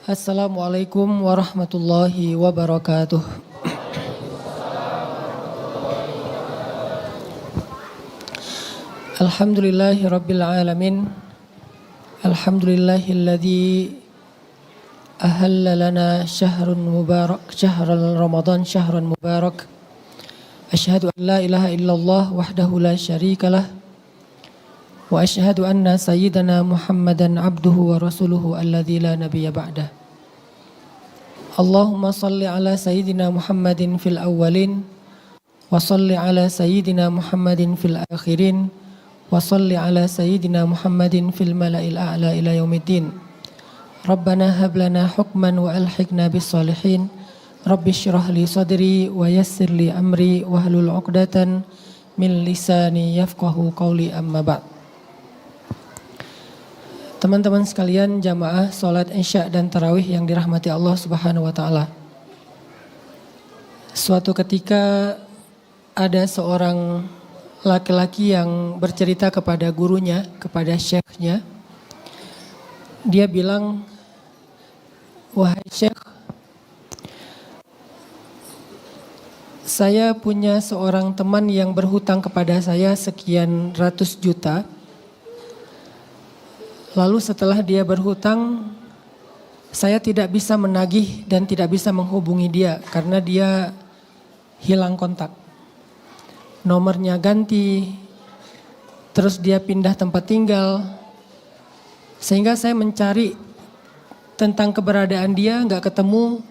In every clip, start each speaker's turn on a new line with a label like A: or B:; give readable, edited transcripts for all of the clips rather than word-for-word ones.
A: Assalamualaikum warahmatullahi wabarakatuh. Alhamdulillahi rabbil alamin. Alhamdulillahilladzi ahalla lana syahrun mubarak, syahrul ramadan syahrun mubarak. Asyhadu an la ilaha illallah wahdahu la syarikalah. Wa asyhadu anna sayyidana Muhammadan abduhu wa rasuluhu alladzi la nabiyya ba'dah. Allahumma salli ala sayyidina Muhammadin fil awwalin wa salli ala sayyidina Muhammadin fil akhirin wa salli ala sayyidina Muhammadin fil mala'il a'la ila yaumiddin. Rabbana hab lana hukman wa alhiqna bis salihin. Rabbi shrah li sadri wa yassir li amri wahlul 'uqdatan min lisani yafqahu qawli amma ba'd. Teman-teman sekalian, jamaah salat Isya dan tarawih yang dirahmati Allah Subhanahu wa taala. Suatu ketika ada seorang laki-laki yang bercerita kepada gurunya, kepada syekhnya. Dia bilang, "Wahai syekh, saya punya seorang teman yang berhutang kepada saya sekian ratus juta. Lalu setelah dia berhutang, saya tidak bisa menagih dan tidak bisa menghubungi dia karena dia hilang kontak. Nomornya ganti, terus dia pindah tempat tinggal. Sehingga saya mencari tentang keberadaan dia, gak ketemu.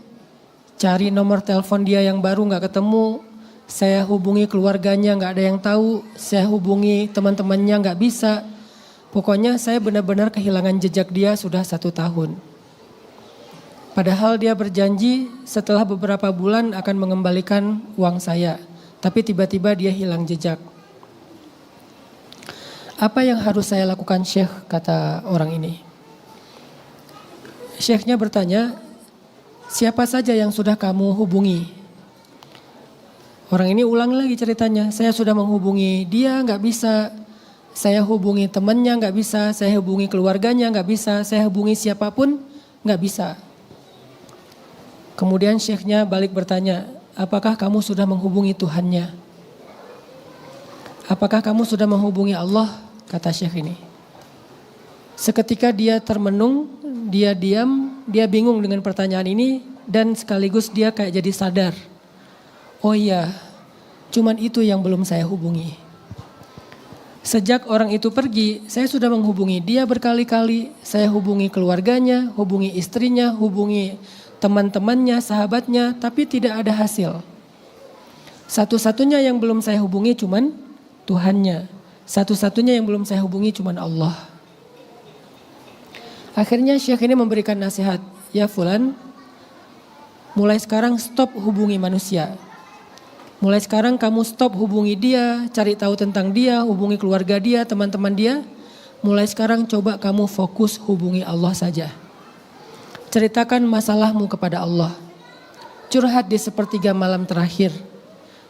A: Cari nomor telepon dia yang baru gak ketemu. Saya hubungi keluarganya gak ada yang tahu. Saya hubungi teman-temannya gak bisa. Pokoknya saya benar-benar kehilangan jejak dia sudah 1 tahun. Padahal dia berjanji setelah beberapa bulan akan mengembalikan uang saya. Tapi tiba-tiba dia hilang jejak. Apa yang harus saya lakukan, Syekh?" kata orang ini. Syekhnya bertanya, "Siapa saja yang sudah kamu hubungi?" Orang ini ulang lagi ceritanya, "Saya sudah menghubungi dia, gak bisa. Saya hubungi temannya gak bisa, saya hubungi keluarganya gak bisa, saya hubungi siapapun gak bisa." Kemudian syekhnya balik bertanya, "Apakah kamu sudah menghubungi Tuhannya? Apakah kamu sudah menghubungi Allah?" kata syekh ini. Seketika dia termenung, dia diam, dia bingung dengan pertanyaan ini dan sekaligus dia kayak jadi sadar. Oh iya, cuman itu yang belum saya hubungi. Sejak orang itu pergi, saya sudah menghubungi dia berkali-kali. Saya hubungi keluarganya, hubungi istrinya, hubungi teman-temannya, sahabatnya, tapi tidak ada hasil. Satu-satunya yang belum saya hubungi cuman Tuhannya. Satu-satunya yang belum saya hubungi cuman Allah. Akhirnya syekh ini memberikan nasihat, "Ya fulan, mulai sekarang stop hubungi manusia. Mulai sekarang kamu stop hubungi dia, cari tahu tentang dia, hubungi keluarga dia, teman-teman dia. Mulai sekarang coba kamu fokus hubungi Allah saja. Ceritakan masalahmu kepada Allah. Curhat di sepertiga malam terakhir.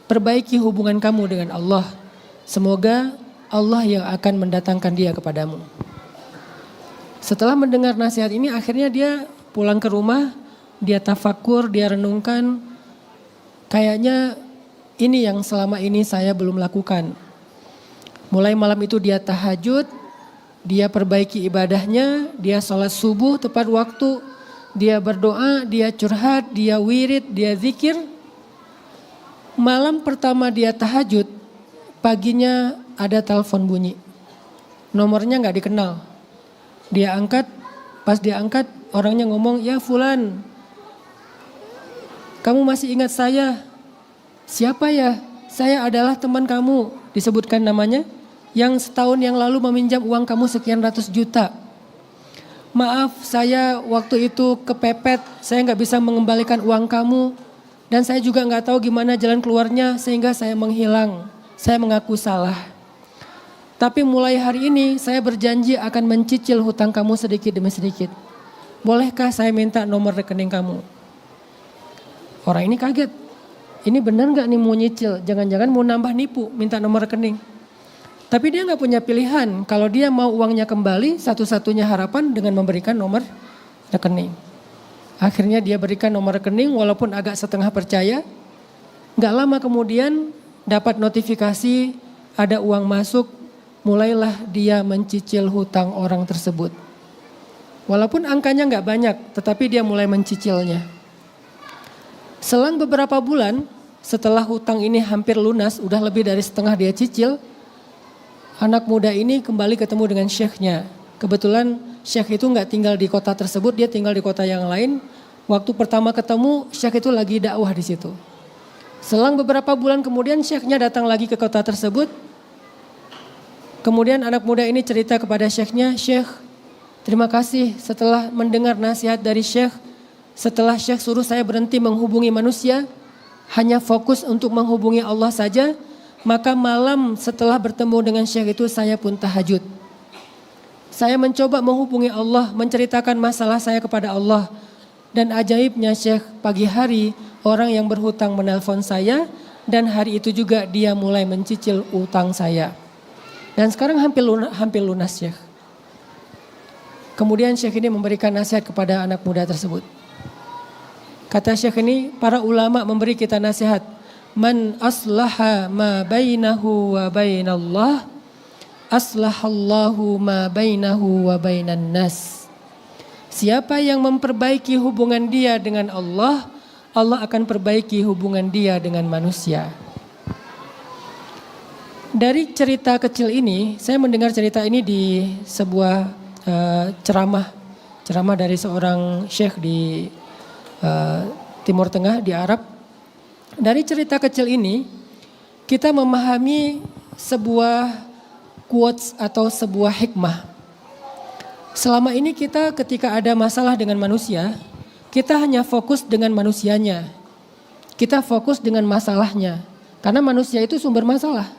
A: Perbaiki hubungan kamu dengan Allah. Semoga Allah yang akan mendatangkan dia kepadamu." Setelah mendengar nasihat ini, akhirnya dia pulang ke rumah, dia tafakur, dia renungkan. Kayaknya ini yang selama ini saya belum lakukan. Mulai malam itu dia tahajud, dia perbaiki ibadahnya, dia sholat subuh tepat waktu, dia berdoa, dia curhat, dia wirid, dia zikir. Malam pertama dia tahajud, paginya ada telepon bunyi. Nomornya gak dikenal. Dia angkat, pas dia angkat orangnya ngomong, "Ya fulan, kamu masih ingat saya?" "Siapa ya?" "Saya adalah teman kamu," disebutkan namanya, "yang setahun yang lalu meminjam uang kamu sekian ratus juta. Maaf, saya waktu itu kepepet, saya gak bisa mengembalikan uang kamu. Dan saya juga gak tahu gimana jalan keluarnya sehingga saya menghilang. Saya mengaku salah. Tapi mulai hari ini saya berjanji akan mencicil hutang kamu sedikit demi sedikit. Bolehkah saya minta nomor rekening kamu?" Orang ini kaget. Ini benar gak nih mau nyicil? Jangan-jangan mau nambah nipu, minta nomor rekening. Tapi dia gak punya pilihan. Kalau dia mau uangnya kembali, satu-satunya harapan dengan memberikan nomor rekening. Akhirnya dia berikan nomor rekening walaupun agak setengah percaya. Gak lama kemudian dapat notifikasi ada uang masuk, mulailah dia mencicil hutang orang tersebut. Walaupun angkanya gak banyak, tetapi dia mulai mencicilnya. Selang beberapa bulan setelah hutang ini hampir lunas, udah lebih dari setengah dia cicil, anak muda ini kembali ketemu dengan syekhnya. Kebetulan syekh itu gak tinggal di kota tersebut, dia tinggal di kota yang lain. Waktu pertama ketemu, syekh itu lagi dakwah di situ. Selang beberapa bulan kemudian syekhnya datang lagi ke kota tersebut. Kemudian anak muda ini cerita kepada syekhnya, "Syekh, terima kasih setelah mendengar nasihat dari syekh. Setelah syekh suruh saya berhenti menghubungi manusia, hanya fokus untuk menghubungi Allah saja, maka malam setelah bertemu dengan syekh itu saya pun tahajud. Saya mencoba menghubungi Allah, menceritakan masalah saya kepada Allah. Dan ajaibnya syekh, pagi hari orang yang berhutang menelpon saya dan hari itu juga dia mulai mencicil utang saya. Dan sekarang hampir lunas syekh." Kemudian syekh ini memberikan nasihat kepada anak muda tersebut. Kata syekh ini, para ulama memberi kita nasihat. Man aslaha ma bainahu wa bainallah, aslahallahu ma bainahu wa bainan nas. Siapa yang memperbaiki hubungan dia dengan Allah, Allah akan perbaiki hubungan dia dengan manusia. Dari cerita kecil ini, saya mendengar cerita ini di sebuah ceramah dari seorang syekh di Timur Tengah, di Arab. Dari cerita kecil ini, kita memahami sebuah quotes atau sebuah hikmah. Selama ini kita ketika ada masalah dengan manusia, kita hanya fokus dengan manusianya. Kita fokus dengan masalahnya. Karena manusia itu sumber masalah.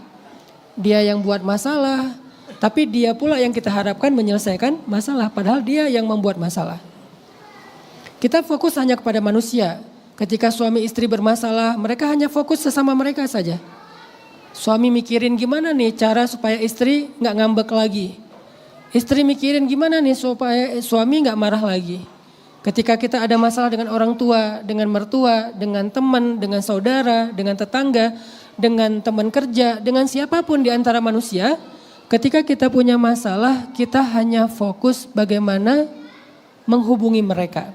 A: Dia yang buat masalah, tapi dia pula yang kita harapkan menyelesaikan masalah. Padahal dia yang membuat masalah. Kita fokus hanya kepada manusia. Ketika suami istri bermasalah, mereka hanya fokus sesama mereka saja. Suami mikirin gimana nih cara supaya istri gak ngambek lagi. Istri mikirin gimana nih supaya suami gak marah lagi. Ketika kita ada masalah dengan orang tua, dengan mertua, dengan teman, dengan saudara, dengan tetangga, dengan teman kerja, dengan siapapun di antara manusia, ketika kita punya masalah, kita hanya fokus bagaimana menghubungi mereka.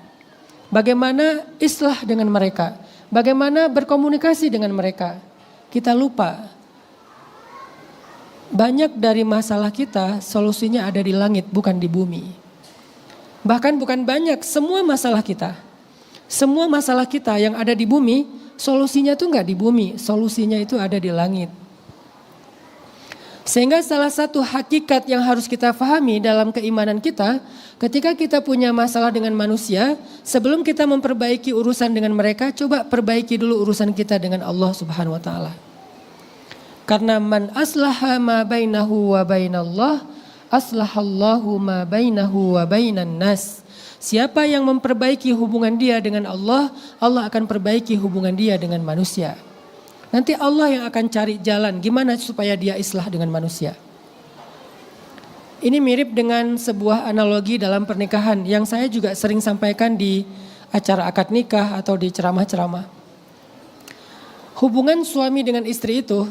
A: Bagaimana islah dengan mereka. Bagaimana berkomunikasi dengan mereka. Kita lupa. Banyak dari masalah kita solusinya ada di langit bukan di bumi. Bahkan bukan banyak, semua masalah kita. Semua masalah kita yang ada di bumi, solusinya tuh enggak di bumi, solusinya itu ada di langit. Sehingga salah satu hakikat yang harus kita pahami dalam keimanan kita, ketika kita punya masalah dengan manusia, sebelum kita memperbaiki urusan dengan mereka, coba perbaiki dulu urusan kita dengan Allah Subhanahu wa taala. Karena man aslaha ma bainahu wa bainallah, aslahallahu ma bainahu wa bainan nas. Siapa yang memperbaiki hubungan dia dengan Allah, Allah akan perbaiki hubungan dia dengan manusia. Nanti Allah yang akan cari jalan gimana supaya dia islah dengan manusia. Ini mirip dengan sebuah analogi dalam pernikahan yang saya juga sering sampaikan di acara akad nikah atau di ceramah-ceramah. Hubungan suami dengan istri itu,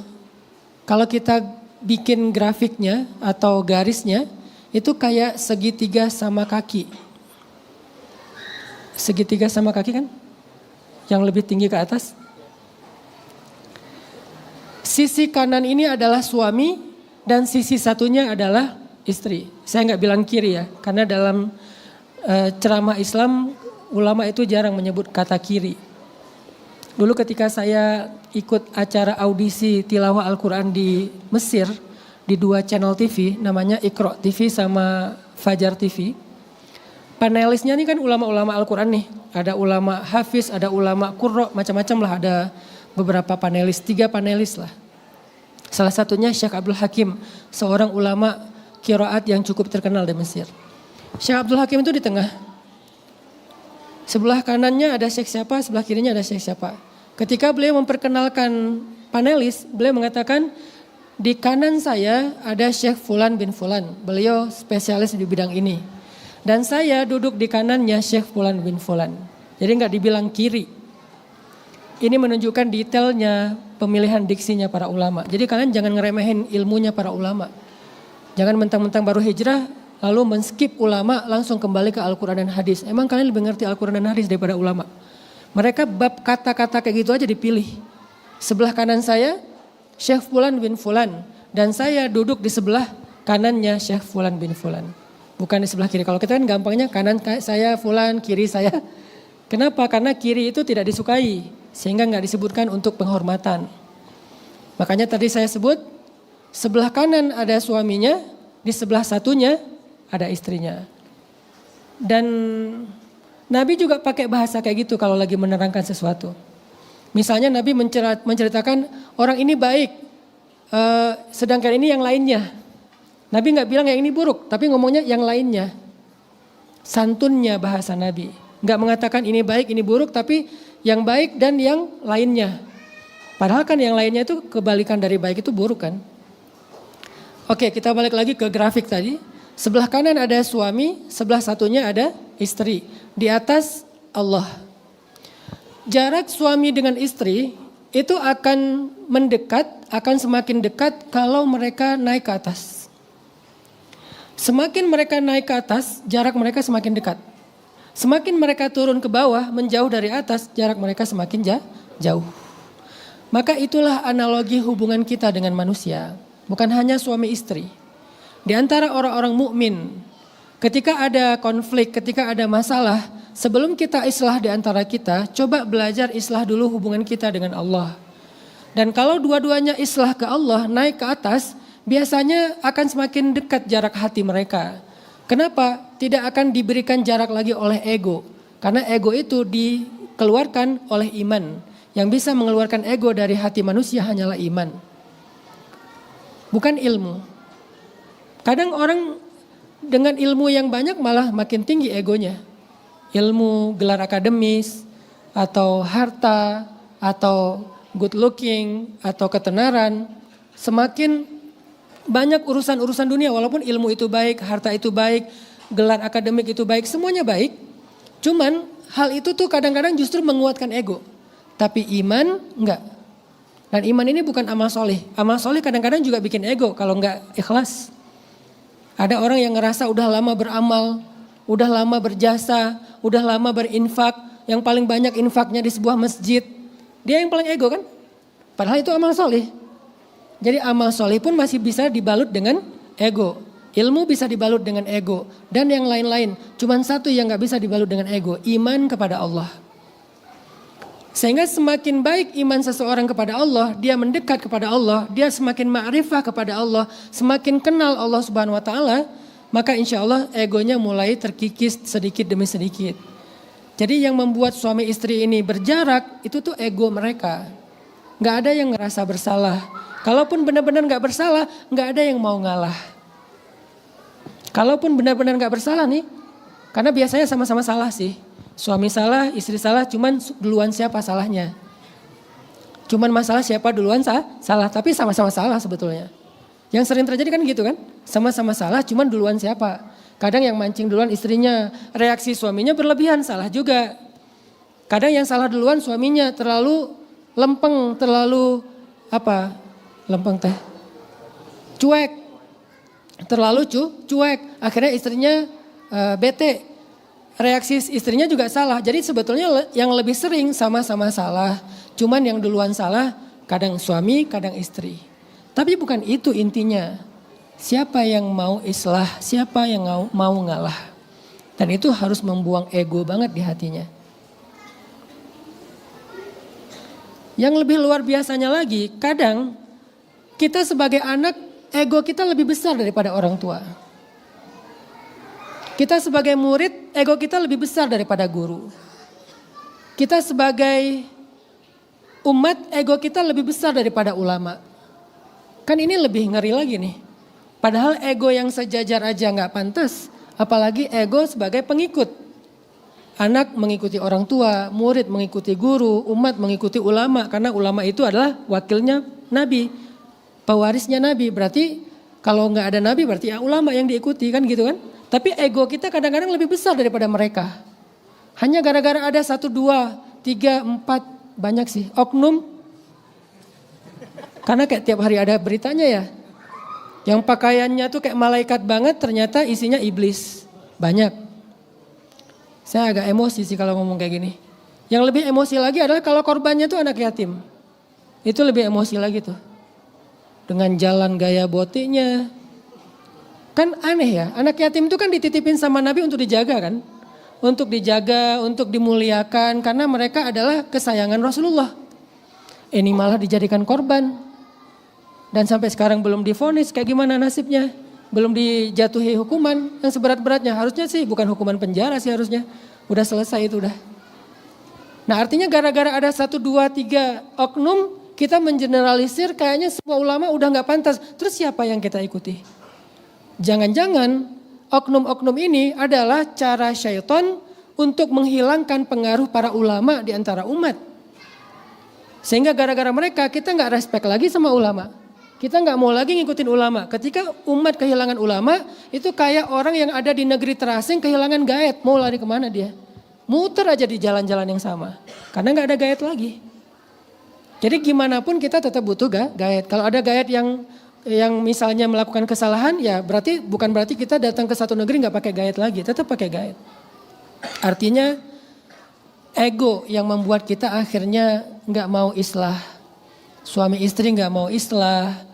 A: kalau kita bikin grafiknya atau garisnya, itu kayak segitiga sama kaki. Segitiga sama kaki kan? Yang lebih tinggi ke atas. Sisi kanan ini adalah suami dan sisi satunya adalah istri. Saya nggak bilang kiri ya, karena dalam ceramah Islam ulama itu jarang menyebut kata kiri. Dulu ketika saya ikut acara audisi tilawah Al-Quran di Mesir, di 2 channel TV, namanya Iqra TV sama Fajar TV. Panelisnya ini kan ulama-ulama Al-Quran nih. Ada ulama hafiz, ada ulama qurra, macam-macam lah. Ada beberapa panelis, 3 panelis lah. Salah satunya Syekh Abdul Hakim, seorang ulama qiraat yang cukup terkenal di Mesir. Syekh Abdul Hakim itu di tengah. Sebelah kanannya ada syekh siapa, sebelah kirinya ada syekh siapa. Ketika beliau memperkenalkan panelis, beliau mengatakan, di kanan saya ada Syekh Fulan bin Fulan. Beliau spesialis di bidang ini. Dan saya duduk di kanannya Syekh Fulan bin Fulan. Jadi nggak dibilang kiri. Ini menunjukkan detailnya pemilihan diksinya para ulama. Jadi kalian jangan ngeremehin ilmunya para ulama. Jangan mentang-mentang baru hijrah lalu men-skip ulama langsung kembali ke Al-Quran dan hadis. Emang kalian lebih ngerti Al-Quran dan hadis daripada ulama? Mereka bab kata-kata kayak gitu aja dipilih. Sebelah kanan saya Syekh Fulan bin Fulan. Dan saya duduk di sebelah kanannya Syekh Fulan bin Fulan. Bukan di sebelah kiri. Kalau kita kan gampangnya kanan saya Fulan, kiri saya. Kenapa? Karena kiri itu tidak disukai. Sehingga nggak disebutkan untuk penghormatan. Makanya tadi saya sebut sebelah kanan ada suaminya, di sebelah satunya ada istrinya. Dan Nabi juga pakai bahasa kayak gitu kalau lagi menerangkan sesuatu. Misalnya Nabi menceritakan orang ini baik, sedangkan ini yang lainnya. Nabi nggak bilang yang ini buruk, tapi ngomongnya yang lainnya. Santunnya bahasa Nabi. Nggak mengatakan ini baik, ini buruk, tapi yang baik dan yang lainnya. Padahal kan yang lainnya itu kebalikan dari baik itu buruk kan. Oke, kita balik lagi ke grafik tadi. Sebelah kanan ada suami, sebelah satunya ada istri. Di atas Allah. Jarak suami dengan istri itu akan mendekat, akan semakin dekat kalau mereka naik ke atas. Semakin mereka naik ke atas, jarak mereka semakin dekat. Semakin mereka turun ke bawah, menjauh dari atas, jarak mereka semakin jauh. Maka itulah analogi hubungan kita dengan manusia. Bukan hanya suami istri. Di antara orang-orang mukmin, ketika ada konflik, ketika ada masalah, sebelum kita islah di antara kita, coba belajar islah dulu hubungan kita dengan Allah. Dan kalau dua-duanya islah ke Allah, naik ke atas, biasanya akan semakin dekat jarak hati mereka. Kenapa? Tidak akan diberikan jarak lagi oleh ego. Karena ego itu dikeluarkan oleh iman. Yang bisa mengeluarkan ego dari hati manusia hanyalah iman. Bukan ilmu. Kadang orang dengan ilmu yang banyak malah makin tinggi egonya. Ilmu, gelar akademis, atau harta, atau good looking, atau ketenaran. Semakin banyak urusan-urusan dunia, walaupun ilmu itu baik, harta itu baik, gelar akademik itu baik, semuanya baik. Cuman hal itu tuh kadang-kadang justru menguatkan ego. Tapi iman enggak. Dan iman ini bukan amal soleh. Amal soleh kadang-kadang juga bikin ego kalau enggak ikhlas. Ada orang yang ngerasa udah lama beramal, udah lama berjasa, udah lama berinfak, yang paling banyak infaknya di sebuah masjid. Dia yang paling ego kan? Padahal itu amal soleh. Jadi amal soleh pun masih bisa dibalut dengan ego. Ilmu bisa dibalut dengan ego. Dan yang lain-lain. Cuman satu yang gak bisa dibalut dengan ego. Iman kepada Allah. Sehingga semakin baik iman seseorang kepada Allah. Dia mendekat kepada Allah. Dia semakin ma'rifah kepada Allah. Semakin kenal Allah subhanahu wa ta'ala. Maka insya Allah egonya mulai terkikis sedikit demi sedikit. Jadi yang membuat suami istri ini berjarak. Itu tuh ego mereka. Gak ada yang ngerasa bersalah. Kalaupun benar-benar gak bersalah, gak ada yang mau ngalah. Kalaupun benar-benar gak bersalah nih, karena biasanya sama-sama salah sih. Suami salah, istri salah, cuman duluan siapa salahnya. Cuman masalah siapa duluan salah, tapi sama-sama salah sebetulnya. Yang sering terjadi kan gitu kan, sama-sama salah, cuman duluan siapa. Kadang yang mancing duluan istrinya, reaksi suaminya berlebihan, salah juga. Kadang yang salah duluan suaminya terlalu lempeng, terlalu lempeng teh, cuek, terlalu cuek. Akhirnya istrinya bete, reaksi istrinya juga salah. Jadi sebetulnya yang lebih sering sama-sama salah. Cuman yang duluan salah kadang suami, kadang istri. Tapi bukan itu intinya. Siapa yang mau islah, siapa yang mau ngalah. Dan itu harus membuang ego banget di hatinya. Yang lebih luar biasanya lagi, kadang kita sebagai anak, ego kita lebih besar daripada orang tua. Kita sebagai murid, ego kita lebih besar daripada guru. Kita sebagai umat, ego kita lebih besar daripada ulama. Kan ini lebih ngeri lagi nih. Padahal ego yang sejajar aja gak pantas, apalagi ego sebagai pengikut. Anak mengikuti orang tua, murid mengikuti guru, umat mengikuti ulama. Karena ulama itu adalah wakilnya Nabi. Pewarisnya Nabi, berarti kalau nggak ada Nabi berarti ya ulama yang diikuti kan gitu kan. Tapi ego kita kadang-kadang lebih besar daripada mereka. Hanya gara-gara ada 1, 2, 3, 4, banyak sih, oknum. Karena kayak tiap hari ada beritanya ya. Yang pakaiannya tuh kayak malaikat banget, ternyata isinya iblis. Banyak. Saya agak emosi sih kalau ngomong kayak gini. Yang lebih emosi lagi adalah kalau korbannya tuh anak yatim. Itu lebih emosi lagi tuh. Dengan jalan gaya botiknya. Kan aneh ya, anak yatim itu kan dititipin sama Nabi untuk dijaga kan. Untuk dijaga, untuk dimuliakan karena mereka adalah kesayangan Rasulullah. Ini malah dijadikan korban. Dan sampai sekarang belum divonis, kayak gimana nasibnya? Belum dijatuhi hukuman yang seberat-beratnya. Harusnya sih bukan hukuman penjara sih harusnya. Udah selesai itu udah. Nah artinya gara-gara ada 1, 2, 3 oknum, kita mengeneralisir kayaknya semua ulama udah gak pantas. Terus siapa yang kita ikuti? Jangan-jangan oknum-oknum ini adalah cara syaitan untuk menghilangkan pengaruh para ulama di antara umat. Sehingga gara-gara mereka kita gak respect lagi sama ulama. Kita nggak mau lagi ngikutin ulama. Ketika umat kehilangan ulama, itu kayak orang yang ada di negeri terasing kehilangan gaet. Mau lari kemana dia? Muter aja di jalan-jalan yang sama. Karena nggak ada gaet lagi. Jadi gimana pun kita tetap butuh gaet. Kalau ada gaet yang misalnya melakukan kesalahan, ya bukan berarti kita datang ke satu negeri nggak pakai gaet lagi. Tetap pakai gaet. Artinya ego yang membuat kita akhirnya nggak mau islah. Suami istri nggak mau islah.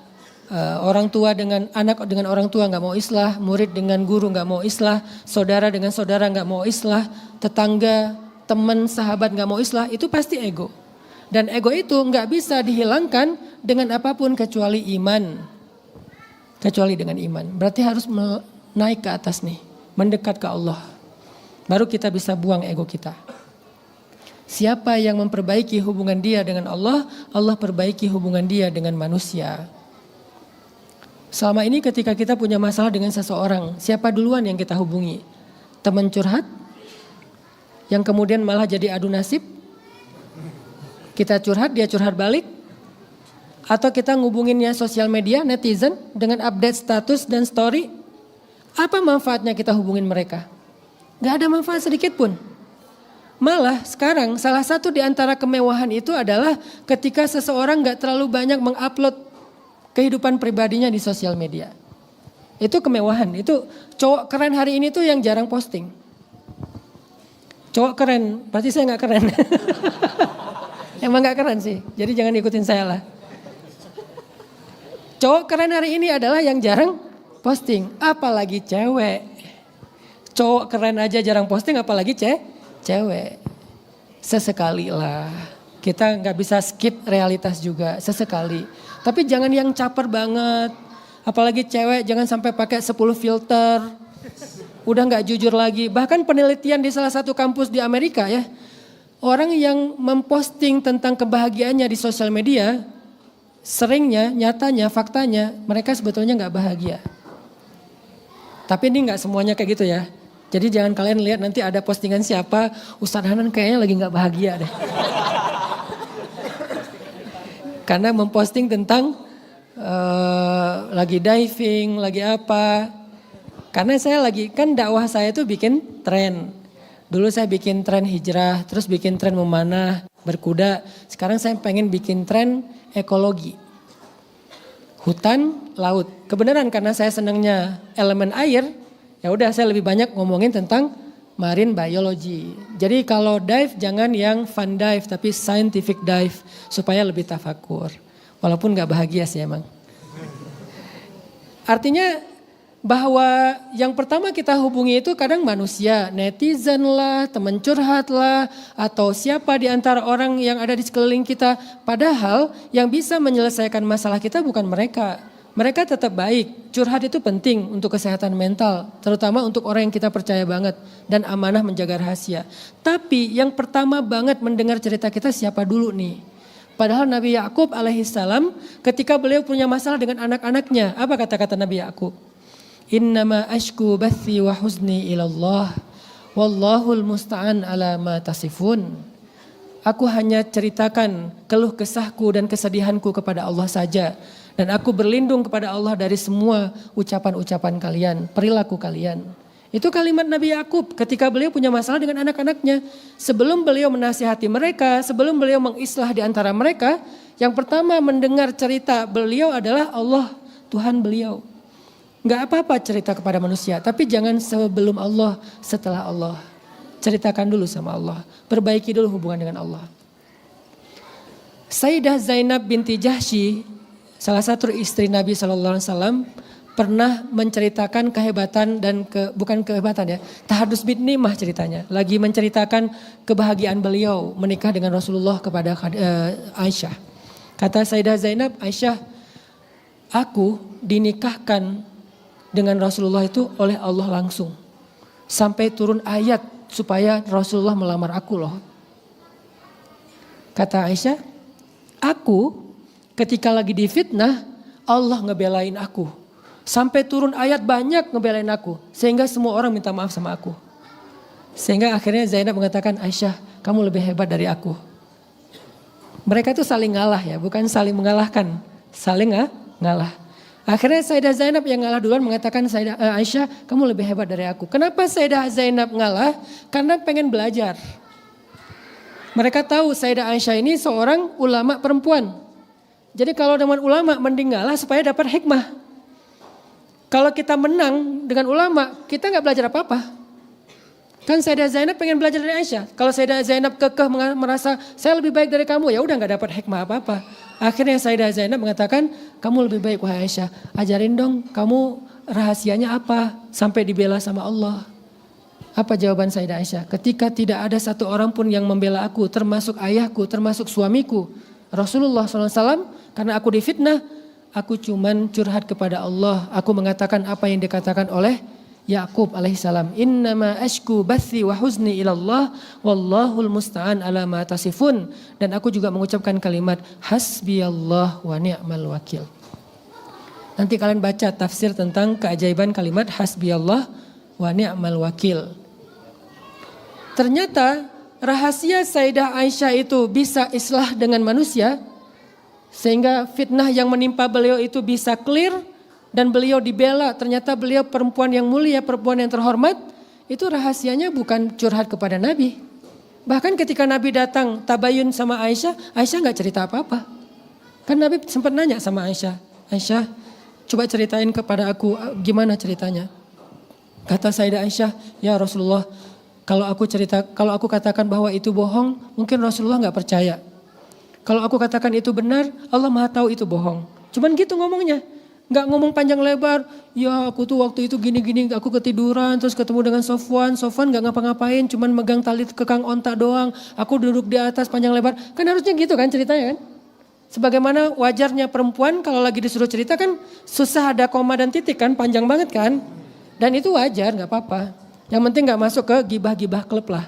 A: Orang tua dengan anak dengan orang tua nggak mau islah, murid dengan guru nggak mau islah, saudara dengan saudara nggak mau islah, tetangga, teman, sahabat nggak mau islah, itu pasti ego. Dan ego itu nggak bisa dihilangkan dengan apapun kecuali iman. Kecuali dengan iman. Berarti harus naik ke atas nih, mendekat ke Allah. Baru kita bisa buang ego kita. Siapa yang memperbaiki hubungan dia dengan Allah, Allah perbaiki hubungan dia dengan manusia. Selama ini ketika kita punya masalah dengan seseorang, siapa duluan yang kita hubungi? Teman curhat? Yang kemudian malah jadi adu nasib? Kita curhat, dia curhat balik? Atau kita ngubunginnya sosial media, netizen dengan update status dan story? Apa manfaatnya kita hubungin mereka? Gak ada manfaat sedikit pun. Malah sekarang salah satu di antara kemewahan itu adalah ketika seseorang gak terlalu banyak mengupload kehidupan pribadinya di sosial media. Itu kemewahan, itu cowok keren hari ini tuh yang jarang posting. Cowok keren, berarti saya gak keren. Emang gak keren sih, jadi jangan ikutin saya lah. Cowok keren hari ini adalah yang jarang posting, apalagi cewek. Cowok keren aja jarang posting, apalagi cewek. Sesekali lah, kita gak bisa skip realitas juga, sesekali. Tapi jangan yang caper banget, apalagi cewek jangan sampai pakai 10 filter. Udah gak jujur lagi, bahkan penelitian di salah satu kampus di Amerika ya. Orang yang memposting tentang kebahagiaannya di sosial media, seringnya, nyatanya, faktanya mereka sebetulnya gak bahagia. Tapi ini gak semuanya kayak gitu ya. Jadi jangan kalian lihat nanti ada postingan siapa, Ustadz Hanan kayaknya lagi gak bahagia deh. Karena memposting tentang lagi diving, lagi apa. Karena saya lagi, kan dakwah saya tuh bikin tren. Dulu saya bikin tren hijrah, terus bikin tren memanah, berkuda. Sekarang saya pengen bikin tren ekologi. Hutan, laut. Kebenaran karena saya senangnya elemen air, ya udah saya lebih banyak ngomongin tentang marine biology. Jadi kalau dive jangan yang fun dive tapi scientific dive supaya lebih tafakur. Walaupun gak bahagia sih emang. Artinya bahwa yang pertama kita hubungi itu kadang manusia, netizen lah, teman curhat lah, atau siapa di antara orang yang ada di sekeliling kita. Padahal yang bisa menyelesaikan masalah kita bukan mereka. Mereka tetap baik, curhat itu penting untuk kesehatan mental, terutama untuk orang yang kita percaya banget dan amanah menjaga rahasia. Tapi yang pertama banget mendengar cerita kita siapa dulu nih? Padahal Nabi Yakub alaihissalam ketika beliau punya masalah dengan anak-anaknya, apa kata-kata Nabi Yakub? Innama ashku bathi wa huzni ilallah, wallahul musta'an ala ma tasifun. Aku hanya ceritakan keluh kesahku dan kesedihanku kepada Allah saja. Dan aku berlindung kepada Allah dari semua ucapan-ucapan kalian, perilaku kalian. Itu kalimat Nabi Yakub ketika beliau punya masalah dengan anak-anaknya. Sebelum beliau menasihati mereka, sebelum beliau mengislah di antara mereka, yang pertama mendengar cerita beliau adalah Allah, Tuhan beliau. Gak apa-apa cerita kepada manusia, tapi jangan sebelum Allah, setelah Allah. Ceritakan dulu sama Allah, perbaiki dulu hubungan dengan Allah. Sayyidah Zainab binti Jahsy, salah satu istri Nabi SAW, pernah menceritakan kehebatan dan bukan kehebatan ya, tahadus bin nimah ceritanya. Lagi menceritakan kebahagiaan beliau menikah dengan Rasulullah kepada Aisyah. Kata Sayyidah Zainab, Aisyah, aku dinikahkan dengan Rasulullah itu oleh Allah langsung. Sampai turun ayat supaya Rasulullah melamar aku loh. Kata Aisyah, aku ketika lagi difitnah, Allah ngebelain aku. Sampai turun ayat banyak ngebelain aku. Sehingga semua orang minta maaf sama aku. Sehingga akhirnya Zainab mengatakan, Aisyah, kamu lebih hebat dari aku. Mereka tuh saling ngalah ya, bukan saling mengalahkan. Saling ngalah. Akhirnya Sayyidah Zainab yang ngalah duluan mengatakan, Aisyah, kamu lebih hebat dari aku. Kenapa Sayyidah Zainab ngalah? Karena pengen belajar. Mereka tahu Sayyidah Aisyah ini seorang ulama perempuan. Jadi kalau dengan ulama mending ngalah supaya dapat hikmah. Kalau kita menang dengan ulama, kita nggak belajar apa-apa. Kan Sayyidah Zainab pengen belajar dari Aisyah. Kalau Sayyidah Zainab kekeh merasa saya lebih baik dari kamu, ya udah nggak dapat hikmah apa-apa. Akhirnya Sayyidah Zainab mengatakan, kamu lebih baik wahai Aisyah. Ajarin dong, kamu rahasianya apa sampai dibela sama Allah. Apa jawaban Sayyidah Aisyah? Ketika tidak ada satu orang pun yang membela aku, termasuk ayahku, termasuk suamiku, Rasulullah SAW, karena aku difitnah, aku cuman curhat kepada Allah. Aku mengatakan apa yang dikatakan oleh Yakub alaihissalam. Innama ashku bathi wa huzni ilallah wallahul musta'an ala ma tasifun. Dan aku juga mengucapkan kalimat hasbiyallah wa ni'mal wakil. Nanti kalian baca tafsir tentang keajaiban kalimat hasbiyallah wa ni'mal wakil. Ternyata rahasia Sayyidah Aisyah itu bisa islah dengan manusia. Sehingga fitnah yang menimpa beliau itu bisa clear dan beliau dibela. Ternyata beliau perempuan yang mulia, perempuan yang terhormat. Itu rahasianya bukan curhat kepada Nabi. Bahkan ketika Nabi datang tabayun sama Aisyah, Aisyah gak cerita apa-apa. Kan Nabi sempat nanya sama Aisyah, Aisyah coba ceritain kepada aku gimana ceritanya. Kata Sayyidah Aisyah, ya Rasulullah, kalau aku katakan bahwa itu bohong, mungkin Rasulullah gak percaya. Kalau aku katakan itu benar, Allah Maha tahu itu bohong. Cuman gitu ngomongnya. Gak ngomong panjang lebar. Ya aku tuh waktu itu gini-gini, aku ketiduran terus ketemu dengan Sofwan. Sofwan gak ngapa-ngapain, cuman megang tali kekang onta doang. Aku duduk di atas panjang lebar. Kan harusnya gitu kan ceritanya kan. Sebagaimana wajarnya perempuan kalau lagi disuruh cerita kan susah ada koma dan titik kan, panjang banget kan. Dan itu wajar gak apa-apa. Yang penting gak masuk ke gibah-gibah klub lah.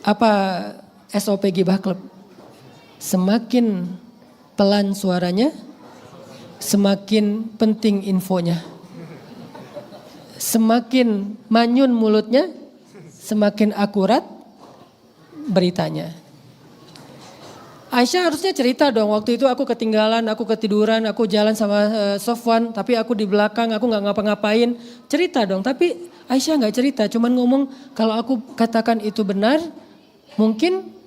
A: Apa SOP gibah klub? Semakin pelan suaranya, semakin penting infonya. Semakin manyun mulutnya, semakin akurat beritanya. Aisyah harusnya cerita dong, waktu itu aku ketinggalan, aku ketiduran, aku jalan sama Sofwan, tapi aku di belakang, aku gak ngapa-ngapain. Cerita dong, tapi Aisyah gak cerita, cuman ngomong kalau aku katakan itu benar, mungkin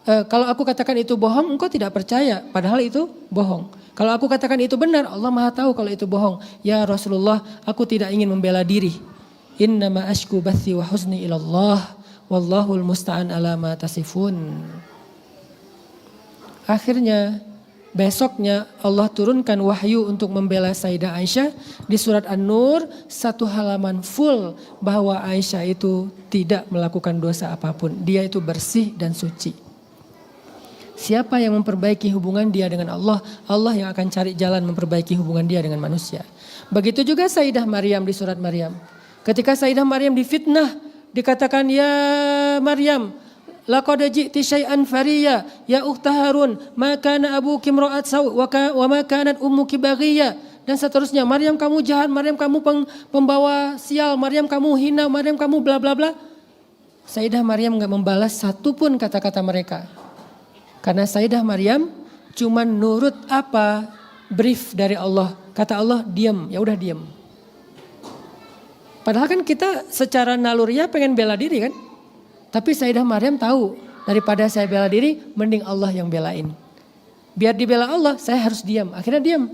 A: kalau aku katakan itu bohong, engkau tidak percaya. Padahal itu bohong. Kalau aku katakan itu benar, Allah Maha tahu kalau itu bohong. Ya Rasulullah, aku tidak ingin membela diri. Innama ashku bathi wa huzni ilallah. Wallahul musta'an ala ma tasifun. Akhirnya, besoknya Allah turunkan wahyu untuk membela Sayyidah Aisyah. Di surat An-Nur, 1 halaman full bahwa Aisyah itu tidak melakukan dosa apapun. Dia itu bersih dan suci. Siapa yang memperbaiki hubungan dia dengan Allah, Allah yang akan cari jalan memperbaiki hubungan dia dengan manusia. Begitu juga Sayyidah Maryam di surat Maryam. Ketika Sayyidah Maryam difitnah, dikatakan ya Maryam, laqad ji'ti syai'an fariya, ya ukhta Harun, ma kana abuki imra'at saw wa ma kanat ummuki baghiyya. Dan seterusnya, Maryam kamu jahat, Maryam kamu pembawa sial, Maryam kamu hina, Maryam kamu bla bla bla. Sayyidah Maryam enggak membalas satu pun kata-kata mereka. Karena Sayyidah Maryam cuma nurut apa brief dari Allah. Kata Allah diam, ya udah diam. Padahal kan kita secara naluriah pengen bela diri kan. Tapi Sayyidah Maryam tahu, daripada saya bela diri, mending Allah yang belain. Biar dibela Allah, saya harus diam. Akhirnya diam.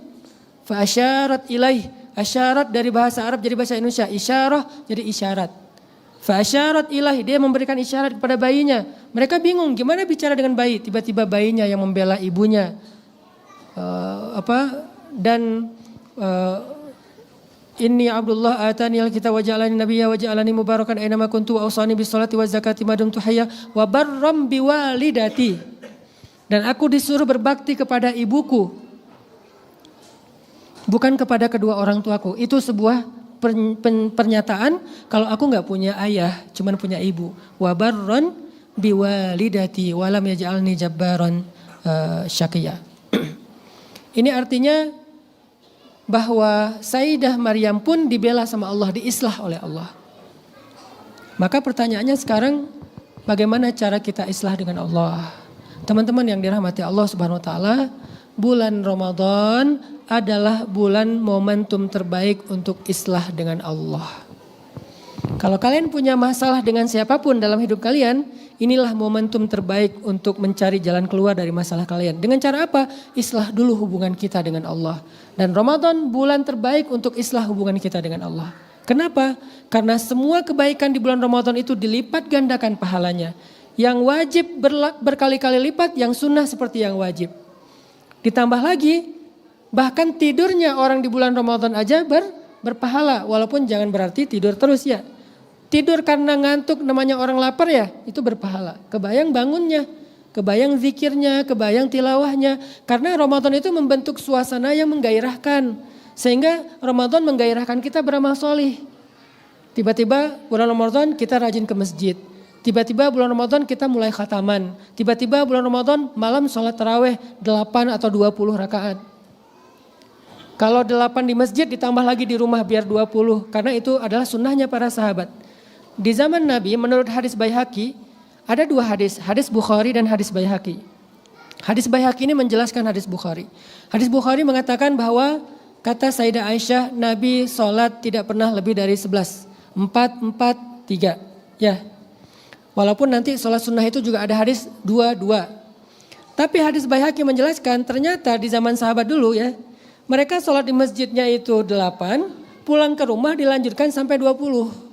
A: Fa asyarat ilaih. Asyarat dari bahasa Arab jadi bahasa Indonesia. Isyarah jadi isyarat. Fa asyarat ilaih. Dia memberikan isyarat kepada bayinya. Mereka bingung gimana bicara dengan bayi. Tiba-tiba bayinya yang membela ibunya. Inni Abdullah atani alkitab wa ja'alani nabiyya wa ja'alani mubarakan aina ma kuntu wa awsani bis salati waz zakati ma dumtu hayya wa barram biwalidati. Dan aku disuruh berbakti kepada ibuku, bukan kepada kedua orang tuaku. Itu sebuah pernyataan kalau aku nggak punya ayah, cuman punya ibu. Wa barran biwalidati wa lam yaj'alni jabbaran syaqiyya. Ini artinya bahwa Sayyidah Maryam pun dibela sama Allah, diislah oleh Allah. Maka pertanyaannya sekarang, bagaimana cara kita islah dengan Allah? Teman-teman yang dirahmati Allah Subhanahu wa taala, bulan Ramadan adalah bulan momentum terbaik untuk islah dengan Allah. Kalau kalian punya masalah dengan siapapun dalam hidup kalian, inilah momentum terbaik untuk mencari jalan keluar dari masalah kalian. Dengan cara apa? Islah dulu hubungan kita dengan Allah. Dan Ramadan bulan terbaik untuk islah hubungan kita dengan Allah. Kenapa? Karena semua kebaikan di bulan Ramadan itu dilipat gandakan pahalanya. Yang wajib berkali-kali lipat, yang sunnah seperti yang wajib. Ditambah lagi, bahkan tidurnya orang di bulan Ramadan aja berpahala. Walaupun jangan berarti tidur terus ya. Tidur karena ngantuk namanya orang lapar ya, itu berpahala. Kebayang bangunnya, kebayang zikirnya, kebayang tilawahnya. Karena Ramadan itu membentuk suasana yang menggairahkan. Sehingga Ramadan menggairahkan kita beramal solih. Tiba-tiba bulan Ramadan kita rajin ke masjid. Tiba-tiba bulan Ramadan kita mulai khataman. Tiba-tiba bulan Ramadan malam sholat taraweh 8 atau 20 rakaat. Kalau 8 di masjid ditambah lagi di rumah biar 20. Karena itu adalah sunnahnya para sahabat. Di zaman Nabi menurut hadis Baihaqi ada 2 hadis, hadis Bukhari dan hadis Baihaqi. Hadis Baihaqi ini menjelaskan hadis Bukhari. Hadis Bukhari mengatakan bahwa kata Sayyidah Aisyah, Nabi sholat tidak pernah lebih dari 11. 4, 4, 3. Ya. Walaupun nanti sholat sunnah itu juga ada hadis 2, 2. Tapi hadis Baihaqi menjelaskan ternyata di zaman sahabat dulu ya, mereka sholat di masjidnya itu 8, pulang ke rumah dilanjutkan sampai 20.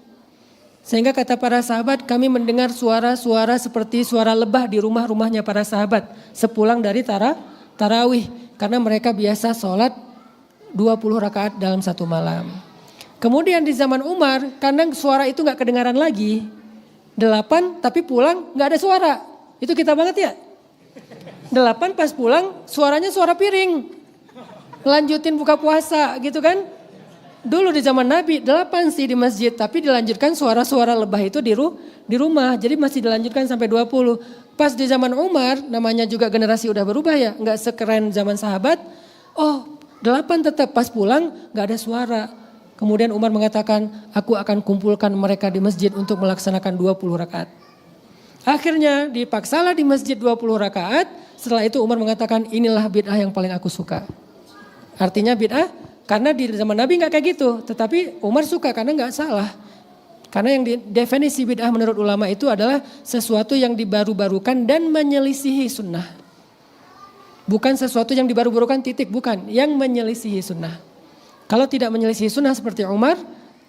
A: Sehingga kata para sahabat, kami mendengar suara-suara seperti suara lebah di rumah-rumahnya para sahabat sepulang dari tarawih. Karena mereka biasa sholat 20 rakaat dalam satu malam. Kemudian di zaman Umar, karena suara itu gak kedengaran lagi, 8 tapi pulang gak ada suara. Itu kita banget ya. 8 pas pulang suaranya suara piring. Lanjutin buka puasa gitu kan. Dulu di zaman Nabi 8 sih di masjid, tapi dilanjutkan suara-suara lebah itu di rumah. Jadi masih dilanjutkan sampai 20. Pas di zaman Umar, namanya juga generasi udah berubah ya, nggak sekeren zaman sahabat. Oh 8 tetap pas pulang nggak ada suara. Kemudian Umar mengatakan, aku akan kumpulkan mereka di masjid untuk melaksanakan 20 rakaat. Akhirnya dipaksalah di masjid 20 rakaat. Setelah itu Umar mengatakan, inilah bid'ah yang paling aku suka. Artinya bid'ah, karena di zaman Nabi nggak kayak gitu, tetapi Umar suka karena nggak salah. Karena yang definisi bid'ah menurut ulama itu adalah sesuatu yang dibaru-barukan dan menyelisihi sunnah. Bukan sesuatu yang dibaru-barukan titik, bukan. Yang menyelisihi sunnah. Kalau tidak menyelisihi sunnah seperti Umar,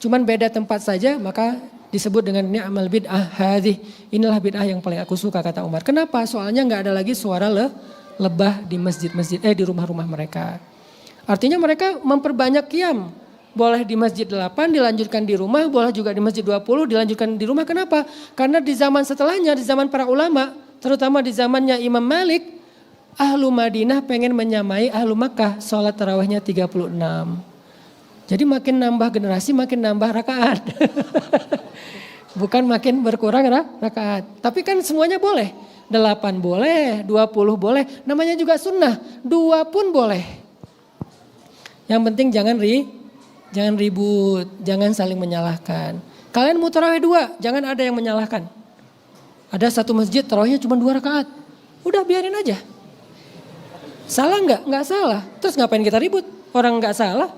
A: cuman beda tempat saja, maka disebut dengan ni'mal bid'ah hadhih. Inilah bid'ah yang paling aku suka kata Umar. Kenapa? Soalnya nggak ada lagi suara lebah di masjid-masjid, di rumah-rumah mereka. Artinya mereka memperbanyak qiyam. Boleh di masjid 8 dilanjutkan di rumah, boleh juga di masjid 20 dilanjutkan di rumah. Kenapa? Karena di zaman setelahnya, di zaman para ulama, terutama di zamannya Imam Malik, Ahlu Madinah pengen menyamai Ahlu Makkah, sholat tarawihnya 36. Jadi makin nambah generasi, makin nambah rakaat. Bukan makin berkurang rakaat. Tapi kan semuanya boleh. 8 boleh, 20 boleh, namanya juga sunnah. 2 pun boleh. Yang penting jangan ribut, jangan saling menyalahkan. Kalian mau tarawih 2, jangan ada yang menyalahkan. Ada satu masjid tarawihnya cuma 2 rakaat. Udah biarin aja. Salah nggak? Nggak salah. Terus ngapain kita ribut? Orang nggak salah.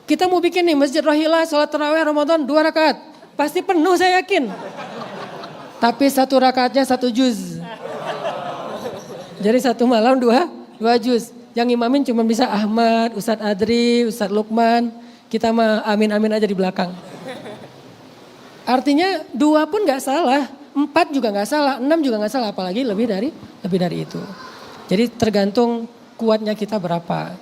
A: Kita mau bikin nih Masjid Rohila, sholat tarawih Ramadan 2 rakaat. Pasti penuh saya yakin. Tapi 1 rakaatnya 1 juz. Jadi 1 malam 2 juz. Yang imamin cuma bisa Ahmad, Ustadz Adri, Ustadz Lukman. Kita mah amin-amin aja di belakang. Artinya 2 pun gak salah, 4 juga gak salah, 6 juga gak salah. Apalagi lebih dari itu. Jadi tergantung kuatnya kita berapa.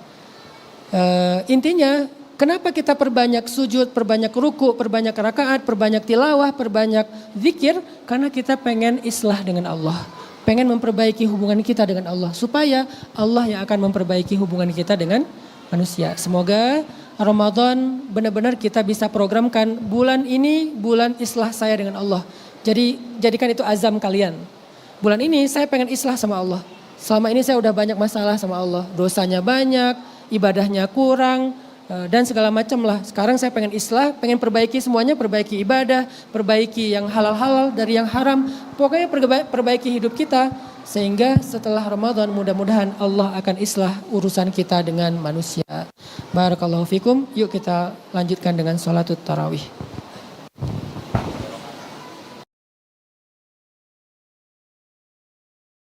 A: Intinya kenapa kita perbanyak sujud, perbanyak ruku, perbanyak rakaat, perbanyak tilawah, perbanyak zikir? Karena kita pengen islah dengan Allah. Pengen memperbaiki hubungan kita dengan Allah. Supaya Allah yang akan memperbaiki hubungan kita dengan manusia. Semoga Ramadan benar-benar kita bisa programkan bulan ini bulan islah saya dengan Allah. Jadi jadikan itu azam kalian. Bulan ini saya pengen islah sama Allah. Selama ini saya udah banyak masalah sama Allah. Dosanya banyak, ibadahnya kurang, dan segala macam lah. Sekarang saya pengen islah, pengen perbaiki semuanya, perbaiki ibadah, perbaiki yang halal-halal dari yang haram. Pokoknya perbaiki hidup kita. Sehingga setelah Ramadan mudah-mudahan Allah akan islah urusan kita dengan manusia. Barakallahu fikum. Yuk kita lanjutkan dengan sholatul tarawih.